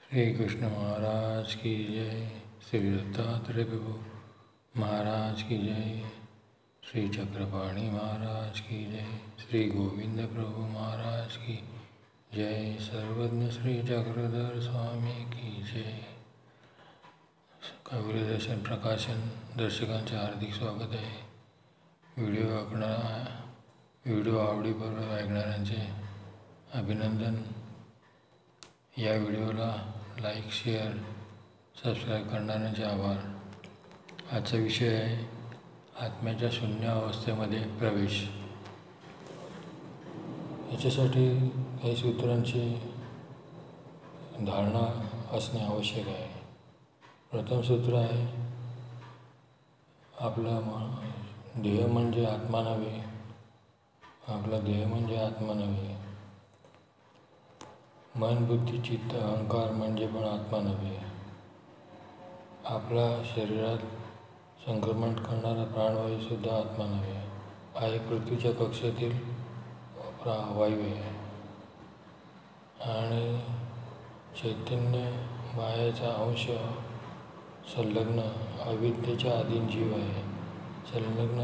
श्री कृष्ण महाराज की जय। श्री दत्तात्रेय प्रभु महाराज की जय। श्री चक्रपाणी महाराज की जय। श्री गोविंद प्रभु महाराज की जय। सर्वज्ञ श्री चक्रधर स्वामी की जय। कबीर दर्शन प्रकाशन दर्शकांचे हार्दिक स्वागत आहे। व्हिडिओ आवडीपूर्वक ऐकणाऱ्यांचे अभिनंदन। या व्हिडिओला लाईक, शेअर, सबस्क्राईब करणाऱ्यांचे आभार। आजचा विषय आहे आत्म्याच्या शून्य अवस्थेमध्ये प्रवेश। याच्यासाठी काही सूत्रांची धारणा असणे आवश्यक आहे। प्रथम सूत्र आहे, आपला देह म्हणजे आत्मा नव्हे। आपला देह म्हणजे आत्मा नव्हे। मन, बुद्धी, चित्त, अहंकार म्हणजे पण आत्मा नव्हे। आपला शरीरात संक्रमण करणारा प्राणवायूसुद्धा आत्मा नव्हे। हा एक पृथ्वीच्या कक्षेतील वायू आहे आणि चैतन्य मायेचा अंश संलग्न अविद्येच्या अधीन जीव आहे। संलग्न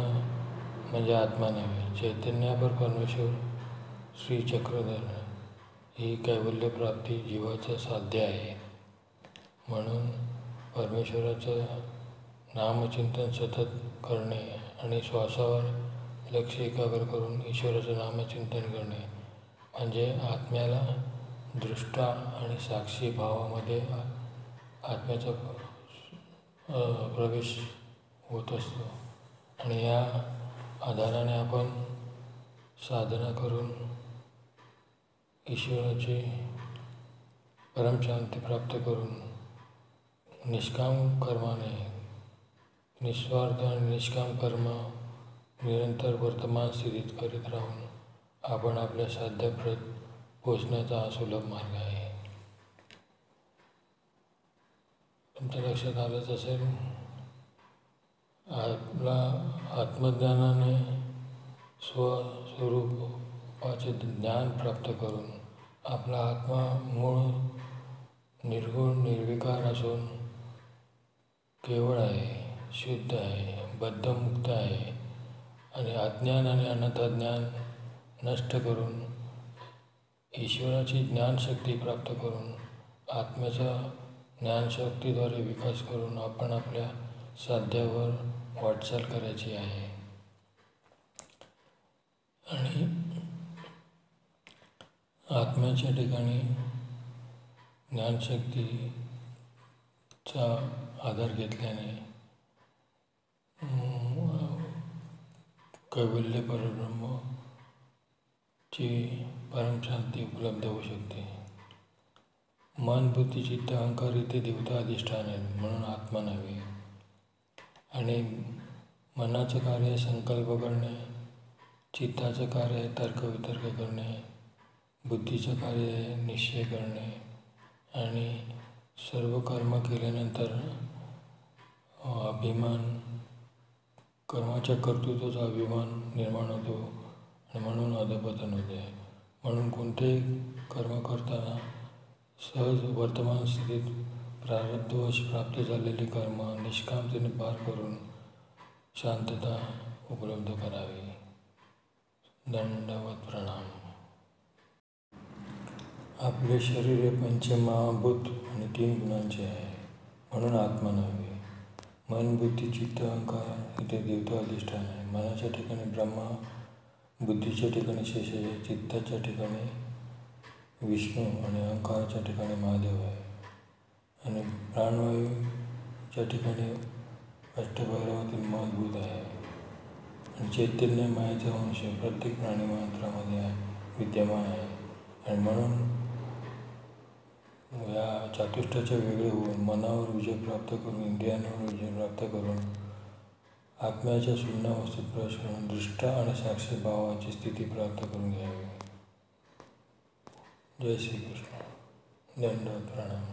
म्हणजे आत्मा नव्हे। चैतन्यापर परमेश्वर श्री चक्रधर ही कैवल्य प्राप्ती जीवाचं साध्य आहे। म्हणून परमेश्वराचं नामचिंतन सतत करणे आणि श्वासावर लक्ष एकाग्र करून ईश्वराचं नामचिंतन करणे म्हणजे आत्म्याला दृष्टा आणि साक्षी भावामध्ये आत्म्याचा प्रवेश होत असतो। आणि या आधाराने आपण साधना करून ईश्वराची परमशांती प्राप्त करून निष्काम कर्माने, निस्वार्थ आणि निष्काम कर्म निरंतर वर्तमान स्थितीत करीत राहून आपण आपल्या साध्याप्रत पोचण्याचा हा सुलभ मार्ग आहे। तुमच्या लक्षात आलंच असेल, आपला आत्मज्ञानाने स्वस्वरूपाचे ज्ञान प्राप्त करून आपला आत्मा मूळ निर्गुण निर्विकार असून केवळ आहे, शुद्ध आहे, बद्धमुक्त आहे आणि अज्ञान आणि अनंतज्ञान नष्ट करून ईश्वराची ज्ञानशक्ती प्राप्त करून आत्म्याचा ज्ञानशक्तीद्वारे विकास करून आपण आपल्या साध्यावर वाटचाल करायची आहे। आणि आत्म्याच्या ठिकाणी ज्ञानशक्तीचा आधार घेतल्याने कैवल्य परब्रह्मची परमशांती उपलब्ध होऊ शकते। मन, बुद्धी, चित्त, अहंकार इथे देवता अधिष्ठान आहेत, म्हणून आत्मा नव्हे। आणि मनाचं कार्य आहे संकल्प करणे, चित्ताचं कार्य आहे तर्कवितर्क करणे, बुद्धीचं कार्य आहे निश्चय करणे आणि सर्व कर्म केल्यानंतर अभिमान, कर्माच्या कर्तृत्वाचा अभिमान निर्माण होतो आणि म्हणून अधपतन होते। म्हणून कोणतेही कर्म करताना सहज वर्तमान स्थितीत प्रारब्धवश प्राप्त झालेली कर्म निष्कामतेने पार करून शांतता उपलब्ध करावी। दंडवत प्रणाम। आपले शरीर हे पंचमहाभूत आणि 3 गुणांचे आहे, म्हणून आत्मा नव्हे। मन, बुद्धी, चित्त, अहंकार इथे देवता अधिष्ठान आहे। मनाच्या ठिकाणी ब्रह्मा, बुद्धीच्या ठिकाणी शेष आहे, चित्ताच्या ठिकाणी विष्णू आणि अहंकाराच्या ठिकाणी महादेव आहे। आणि प्राणवायूच्या ठिकाणी अष्टभैरवातील महद्भूत आहे। आणि चैतन्य मायेचा अंश प्रत्येक प्राणीमात्रामध्ये विद्यमान आहे। आणि म्हणून या चातुष्टाच्या वेगळे होऊन मनावर विजय प्राप्त करून, इंद्रियांवर विजय प्राप्त करून आत्म्याच्या शून्यावस्थेत प्रवेश करून दृष्टा आणि साक्षी भावाची स्थिती प्राप्त करून घ्यावी। जय श्रीकृष्ण। दंडवत प्रणाम।